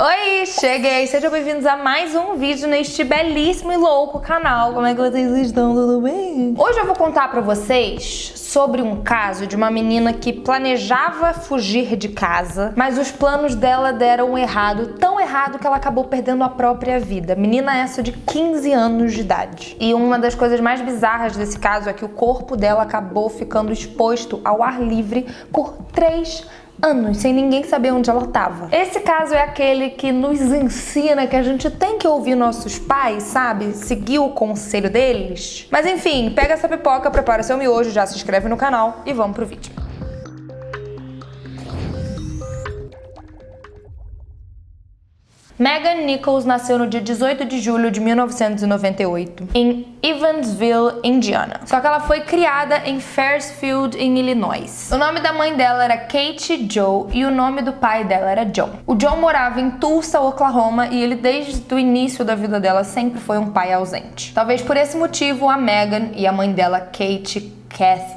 Oi, cheguei! Sejam bem-vindos a mais um vídeo neste belíssimo e louco canal. Como é que vocês estão? Tudo bem? Hoje eu vou contar pra vocês sobre um caso de uma menina que planejava fugir de casa, mas os planos dela deram errado, tão errado que ela acabou perdendo a própria vida. Menina essa de 15 anos de idade. E uma das coisas mais bizarras desse caso é que o corpo dela acabou ficando exposto ao ar livre por 3 anos, sem ninguém saber onde ela estava. Esse caso é aquele que nos ensina que a gente tem que ouvir nossos pais, sabe? Seguir o conselho deles. Mas enfim, pega essa pipoca, prepara seu miojo, já se inscreve no canal e vamos pro vídeo. Megan Nichols nasceu no dia 18 de julho de 1998, em Evansville, Indiana. Só que ela foi criada em Fairfield, em Illinois. O nome da mãe dela era Kate Joe e o nome do pai dela era John. O John morava em Tulsa, Oklahoma, e ele desde o início da vida dela sempre foi um pai ausente. Talvez por esse motivo a Megan e a mãe dela, Kathy,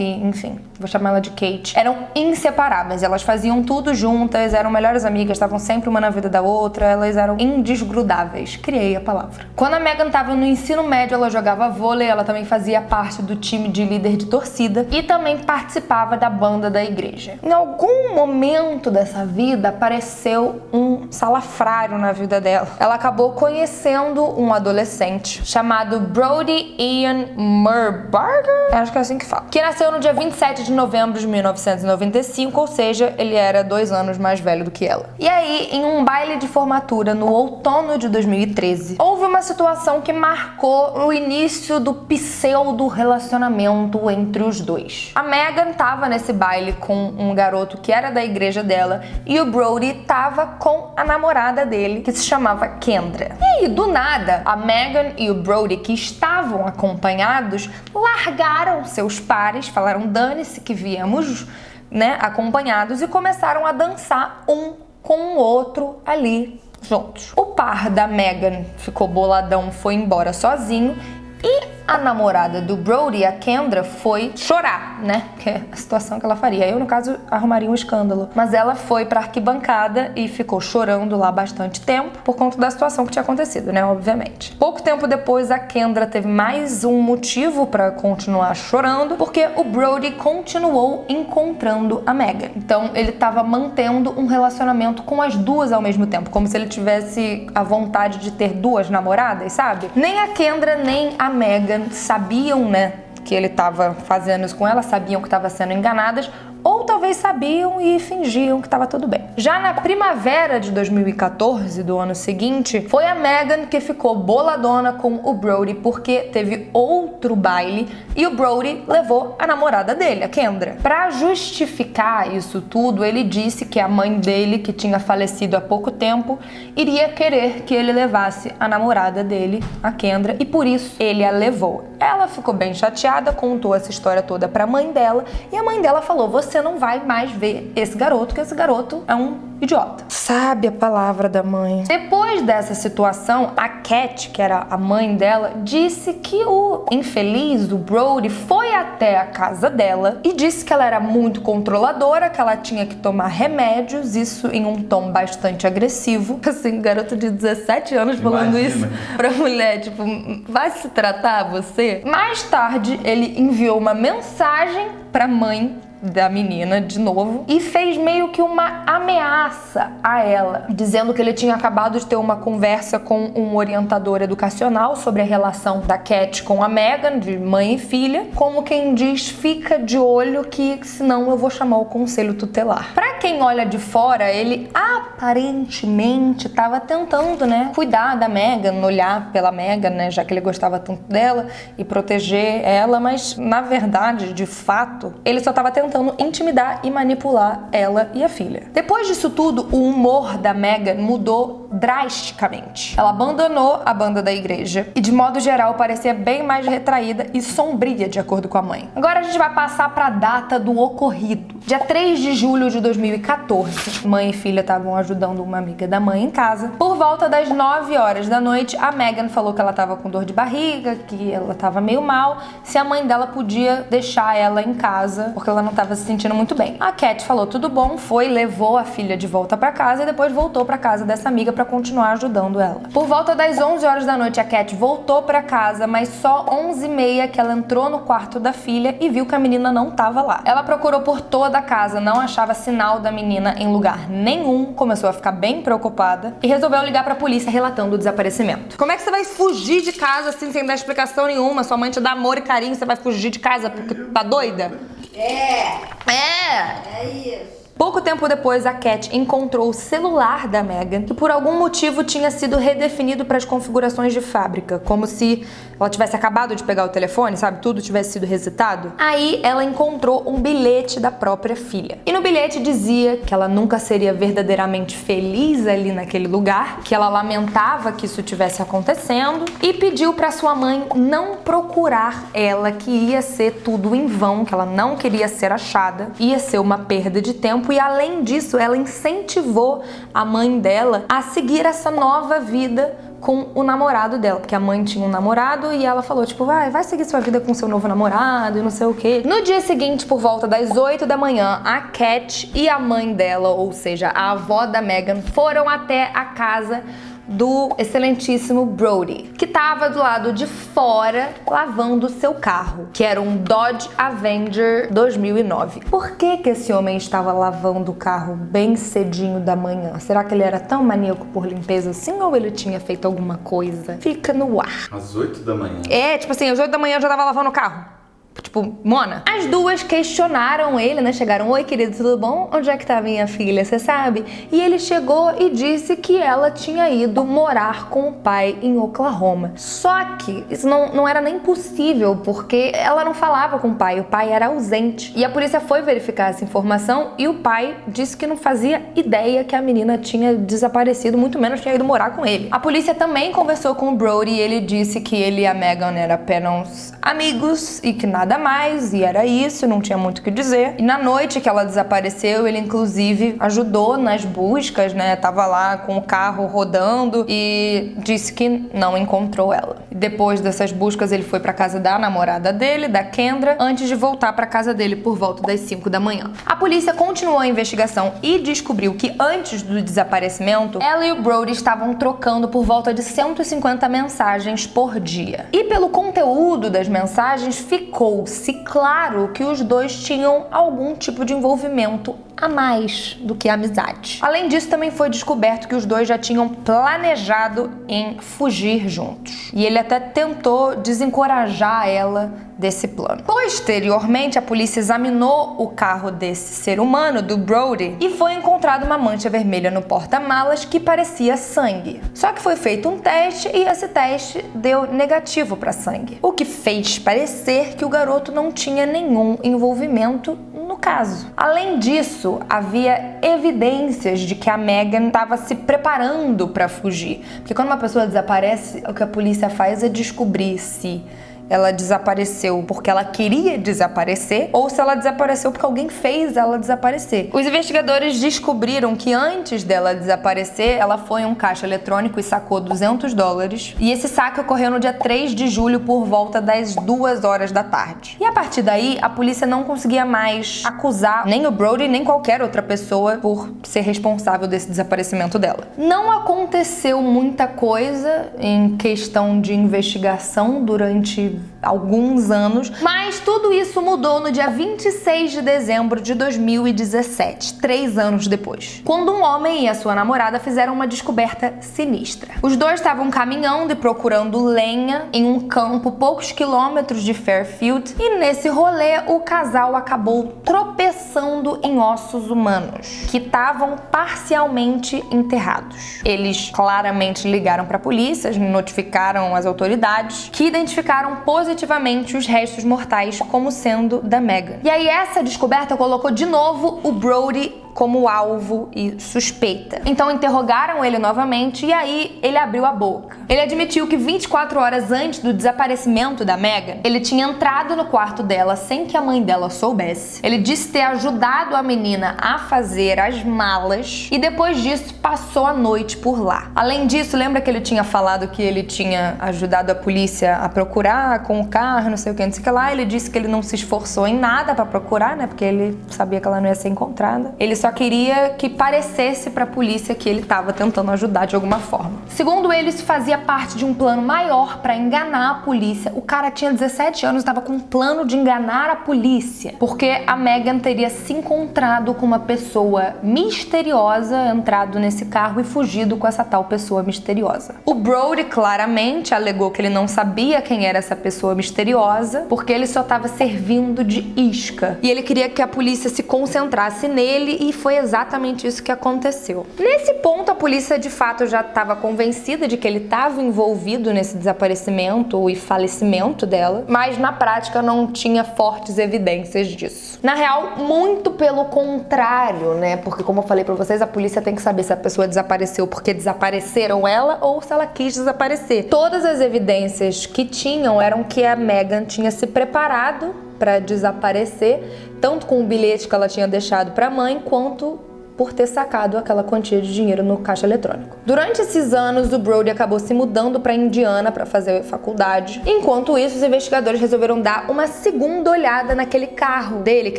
enfim, vou chamar ela de Kate, eram inseparáveis. Elas faziam tudo juntas, eram melhores amigas, estavam sempre uma na vida da outra, elas eram indesgrudáveis. Criei a palavra. Quando a Megan estava no ensino médio, ela jogava vôlei, ela também fazia parte do time de líder de torcida e também participava da banda da igreja. Em algum momento dessa vida, apareceu um salafrário na vida dela. Ela acabou conhecendo um adolescente chamado Brody Ian Murbarger, acho que é assim que fala, que nasceu no dia 27 de novembro de 1995, ou seja, ele era 2 anos mais velho do que ela. E aí, em um baile de formatura no outono de 2013, houve uma situação que marcou o início do pseudo relacionamento entre os dois. A Megan tava nesse baile com um garoto que era da igreja dela e o Brody tava com a namorada dele, que se chamava Kendra. E aí, do nada, a Megan e o Brody, que estavam acompanhados, largaram seus pares, falaram dane-se que viemos, né, acompanhados, e começaram a dançar um com o outro ali juntos. O par da Megan ficou boladão, foi embora sozinho, e a namorada do Brody, a Kendra, foi chorar, né? Que é a situação que ela faria. Eu, no caso, arrumaria um escândalo. Mas ela foi pra arquibancada e ficou chorando lá bastante tempo por conta da situação que tinha acontecido, né? Obviamente. Pouco tempo depois, a Kendra teve mais um motivo pra continuar chorando, porque o Brody continuou encontrando a Megan. Então, ele tava mantendo um relacionamento com as duas ao mesmo tempo, como se ele tivesse a vontade de ter 2 namoradas, sabe? Nem a Kendra, nem a Megan sabiam, né, que ele estava fazendo isso com ela, sabiam que estava sendo enganadas, ou talvez sabiam e fingiam que estava tudo bem. Já na primavera de 2014, do ano seguinte, foi a Megan que ficou boladona com o Brody porque teve outro baile e o Brody levou a namorada dele, a Kendra. Para justificar isso tudo, ele disse que a mãe dele, que tinha falecido há pouco tempo, iria querer que ele levasse a namorada dele, a Kendra, e por isso ele a levou. Ela ficou bem chateada, contou essa história toda pra mãe dela e a mãe dela falou: você não vai mais ver esse garoto, que esse garoto é um idiota. Sabe a palavra da mãe. Depois dessa situação, a Cat, que era a mãe dela, disse que o infeliz, o Brody, foi até a casa dela e disse que ela era muito controladora, que ela tinha que tomar remédios, isso em um tom bastante agressivo. Assim, garoto de 17 anos falando isso pra mulher, tipo, vai se tratar você? Mais tarde, ele enviou uma mensagem pra mãe da menina de novo e fez meio que uma ameaça a ela, dizendo que ele tinha acabado de ter uma conversa com um orientador educacional sobre a relação da Cat com a Megan, de mãe e filha, como quem diz, fica de olho que senão eu vou chamar o conselho tutelar. Pra quem olha de fora, ele aparentemente estava tentando, né, cuidar da Megan, olhar pela Megan, né, já que ele gostava tanto dela e proteger ela, mas na verdade, de fato, ele só estava tentando intimidar e manipular ela e a filha. Depois disso tudo, o humor da Megan mudou drasticamente. Ela abandonou a banda da igreja e, de modo geral, parecia bem mais retraída e sombria, de acordo com a mãe. Agora a gente vai passar para a data do ocorrido. Dia 3 de julho de 2014, mãe e filha estavam ajudando uma amiga da mãe em casa. Por volta das 9 horas da noite, a Megan falou que ela estava com dor de barriga, que ela estava meio mal, se a mãe dela podia deixar ela em casa, porque ela não estava tava se sentindo muito bem. A Cat falou tudo bom, levou a filha de volta pra casa e depois voltou pra casa dessa amiga pra continuar ajudando ela. Por volta das 11 horas da noite, a Cat voltou pra casa, mas só 11h30 que ela entrou no quarto da filha e viu que a menina não tava lá. Ela procurou por toda a casa, não achava sinal da menina em lugar nenhum, começou a ficar bem preocupada e resolveu ligar pra polícia relatando o desaparecimento. Como é que você vai fugir de casa assim sem dar explicação nenhuma? Sua mãe te dá amor e carinho, você vai fugir de casa porque tá doida? É isso. Pouco tempo depois, a Cat encontrou o celular da Megan, que por algum motivo tinha sido redefinido para as configurações de fábrica, como se ela tivesse acabado de pegar o telefone, sabe? Tudo tivesse sido resetado. Aí ela encontrou um bilhete da própria filha. E no bilhete dizia que ela nunca seria verdadeiramente feliz ali naquele lugar, que ela lamentava que isso tivesse acontecendo e pediu para sua mãe não procurar ela, que ia ser tudo em vão, que ela não queria ser achada, ia ser uma perda de tempo. E além disso, ela incentivou a mãe dela a seguir essa nova vida com o namorado dela, porque a mãe tinha um namorado e ela falou, tipo, vai seguir sua vida com seu novo namorado e não sei o quê. No dia seguinte, por volta das 8 da manhã, a Cat e a mãe dela, ou seja, a avó da Megan, foram até a casa do excelentíssimo Brody, que tava do lado de fora lavando seu carro, que era um Dodge Avenger 2009. Por que esse homem estava lavando o carro bem cedinho da manhã? Será que ele era tão maníaco por limpeza assim ou ele tinha feito alguma coisa? Fica no ar. Às 8 da manhã? Tipo assim, às 8 da manhã eu já tava lavando o carro. Tipo, Mona. As duas questionaram ele, né? Chegaram, oi querido, tudo bom? Onde é que tá minha filha, você sabe? E ele chegou e disse que ela tinha ido morar com o pai em Oklahoma. Só que isso não era nem possível, porque ela não falava com o pai era ausente. E a polícia foi verificar essa informação e o pai disse que não fazia ideia que a menina tinha desaparecido, muito menos tinha ido morar com ele. A polícia também conversou com o Brody e ele disse que ele e a Megan eram apenas amigos e que nada mais, e era isso, não tinha muito o que dizer. E na noite que ela desapareceu, ele inclusive ajudou nas buscas, né? Tava lá com o carro rodando e disse que não encontrou ela. Depois dessas buscas, ele foi pra casa da namorada dele, da Kendra, antes de voltar pra casa dele por volta das 5 da manhã. A polícia continuou a investigação e descobriu que antes do desaparecimento, ela e o Brody estavam trocando por volta de 150 mensagens por dia. E pelo conteúdo das mensagens, ficou-se claro que os dois tinham algum tipo de envolvimento a mais do que amizade. Além disso, também foi descoberto que os dois já tinham planejado em fugir juntos. E ele até tentou desencorajar ela desse plano. Posteriormente, a polícia examinou o carro desse ser humano, do Brody, e foi encontrada uma mancha vermelha no porta-malas que parecia sangue. Só que foi feito um teste e esse teste deu negativo para sangue, o que fez parecer que o garoto não tinha nenhum envolvimento no caso. Além disso, havia evidências de que a Megan estava se preparando para fugir, porque quando uma pessoa desaparece, o que a polícia faz é descobrir se ela desapareceu porque ela queria desaparecer ou se ela desapareceu porque alguém fez ela desaparecer. Os investigadores descobriram que antes dela desaparecer, ela foi a um caixa eletrônico e sacou $200. E esse saque ocorreu no dia 3 de julho por volta das 2 horas da tarde. E a partir daí, a polícia não conseguia mais acusar nem o Brody nem qualquer outra pessoa por ser responsável desse desaparecimento dela. Não aconteceu muita coisa em questão de investigação durante alguns anos, mas tudo isso mudou no dia 26 de dezembro de 2017, 3 anos depois, quando um homem e a sua namorada fizeram uma descoberta sinistra. Os dois estavam caminhando e procurando lenha em um campo poucos quilômetros de Fairfield e nesse rolê o casal acabou tropeçando em ossos humanos que estavam parcialmente enterrados. Eles claramente ligaram para a polícia, notificaram as autoridades, que identificaram positivamente os restos mortais como sendo da Megan. E aí essa descoberta colocou de novo o Brody como alvo e suspeita. Então interrogaram ele novamente e aí ele abriu a boca. Ele admitiu que 24 horas antes do desaparecimento da Megan, ele tinha entrado no quarto dela sem que a mãe dela soubesse. Ele disse ter ajudado a menina a fazer as malas e depois disso passou a noite por lá. Além disso, lembra que ele tinha falado que ele tinha ajudado a polícia a procurar com o carro, não sei o que, não sei o que lá. Ele disse que ele não se esforçou em nada pra procurar, né? Porque ele sabia que ela não ia ser encontrada. Ele só queria que parecesse pra polícia que ele tava tentando ajudar de alguma forma. Segundo ele, isso fazia parte de um plano maior pra enganar a polícia. O cara tinha 17 anos e tava com um plano de enganar a polícia. Porque a Megan teria se encontrado com uma pessoa misteriosa, entrado nesse carro e fugido com essa tal pessoa misteriosa. O Brody claramente alegou que ele não sabia quem era essa pessoa misteriosa, porque ele só estava servindo de isca. E ele queria que a polícia se concentrasse nele e foi exatamente isso que aconteceu. Nesse ponto, a polícia de fato já estava convencida de que ele estava envolvido nesse desaparecimento e falecimento dela, mas na prática não tinha fortes evidências disso. Na real, muito pelo contrário, né? Porque como eu falei pra vocês, a polícia tem que saber se a pessoa desapareceu porque desapareceram ela ou se ela quis desaparecer. Todas as evidências que tinham eram que a Megan tinha se preparado para desaparecer, tanto com o bilhete que ela tinha deixado para a mãe, quanto por ter sacado aquela quantia de dinheiro no caixa eletrônico. Durante esses anos, o Brody acabou se mudando para Indiana para fazer faculdade. Enquanto isso, os investigadores resolveram dar uma segunda olhada naquele carro dele que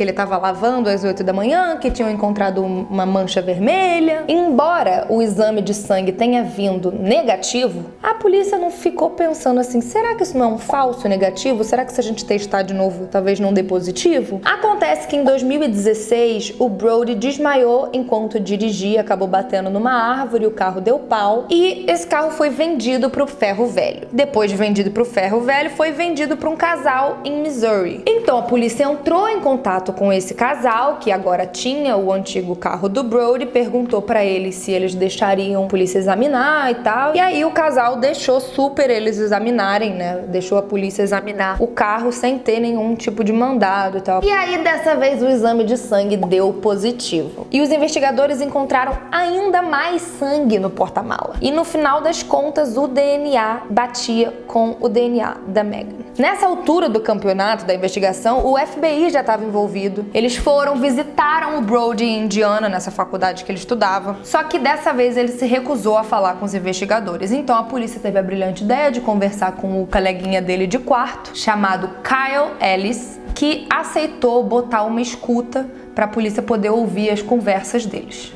ele estava lavando às 8 da manhã, que tinham encontrado uma mancha vermelha. Embora o exame de sangue tenha vindo negativo, a polícia não ficou pensando assim, será que isso não é um falso negativo? Será que se a gente testar de novo, talvez não dê positivo? Acontece que em 2016, o Brody desmaiou enquanto dirigia, acabou batendo numa árvore, o carro deu pau e esse carro foi vendido pro ferro velho. Depois de vendido pro ferro velho, foi vendido para um casal em Missouri. Então a polícia entrou em contato com esse casal, que agora tinha o antigo carro do Brody, perguntou para eles se eles deixariam a polícia examinar e tal. E aí o casal deixou super eles examinarem, né? Deixou a polícia examinar o carro sem ter nenhum tipo de mandado e tal. E aí dessa vez o exame de sangue deu positivo. E os investigadores encontraram ainda mais sangue no porta-mala. E no final das contas, o DNA batia com o DNA da Megan. Nessa altura do campeonato da investigação, o FBI já estava envolvido. Eles visitaram o Brody em Indiana, nessa faculdade que ele estudava. Só que dessa vez ele se recusou a falar com os investigadores. Então a polícia teve a brilhante ideia de conversar com o coleguinha dele de quarto, chamado Kyle Ellis, que aceitou botar uma escuta para a polícia poder ouvir as conversas deles.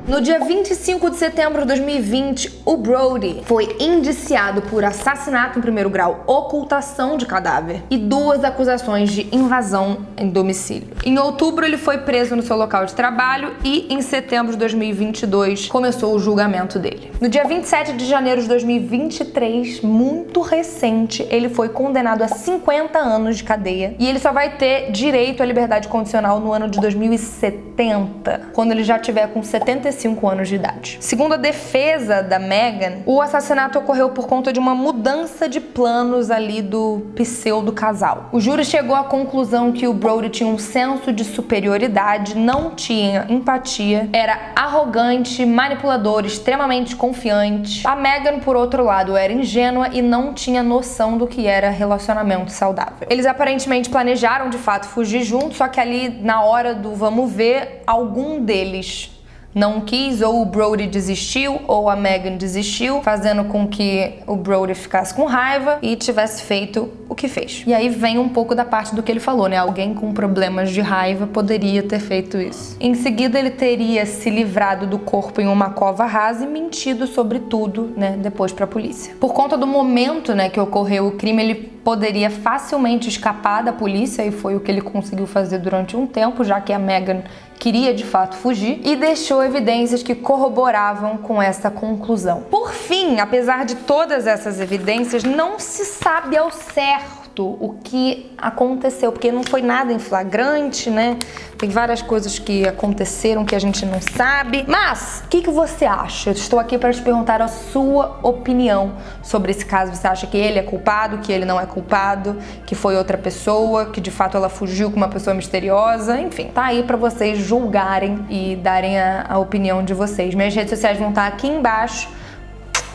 No dia 25 de setembro de 2020, o Brody foi indiciado por assassinato em primeiro grau, ocultação de cadáver e 2 acusações de invasão em domicílio. Em outubro, ele foi preso no seu local de trabalho e em setembro de 2022 começou o julgamento dele. No dia 27 de janeiro de 2023, muito recente, ele foi condenado a 50 anos de cadeia e ele só vai ter direito à liberdade condicional no ano de 2070, quando ele já tiver com 75 anos de idade. Segundo a defesa da Megan, o assassinato ocorreu por conta de uma mudança de planos ali do pseudo casal. O júri chegou à conclusão que o Brody tinha um senso de superioridade, não tinha empatia, era arrogante, manipulador, extremamente confiante. A Megan, por outro lado, era ingênua e não tinha noção do que era relacionamento saudável. Eles aparentemente planejaram de fato fugir juntos, só que ali na hora do vamos ver, algum deles não quis, ou o Brody desistiu, ou a Megan desistiu, fazendo com que o Brody ficasse com raiva e tivesse feito o que fez. E aí vem um pouco da parte do que ele falou, né? Alguém com problemas de raiva poderia ter feito isso. Em seguida, ele teria se livrado do corpo em uma cova rasa e mentido sobre tudo, né? Depois pra polícia. Por conta do momento, né, que ocorreu o crime, ele poderia facilmente escapar da polícia e foi o que ele conseguiu fazer durante um tempo, já que a Megan queria de fato fugir, e deixou evidências que corroboravam com essa conclusão. Por fim, apesar de todas essas evidências, não se sabe ao certo certo o que aconteceu, porque não foi nada em flagrante, né? Tem várias coisas que aconteceram que a gente não sabe. Mas, o que você acha? Eu estou aqui para te perguntar a sua opinião sobre esse caso. Você acha que ele é culpado, que ele não é culpado, que foi outra pessoa, que de fato ela fugiu com uma pessoa misteriosa? Enfim, tá aí para vocês julgarem e darem a opinião de vocês. Minhas redes sociais vão estar aqui embaixo.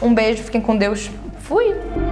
Um beijo, fiquem com Deus. Fui!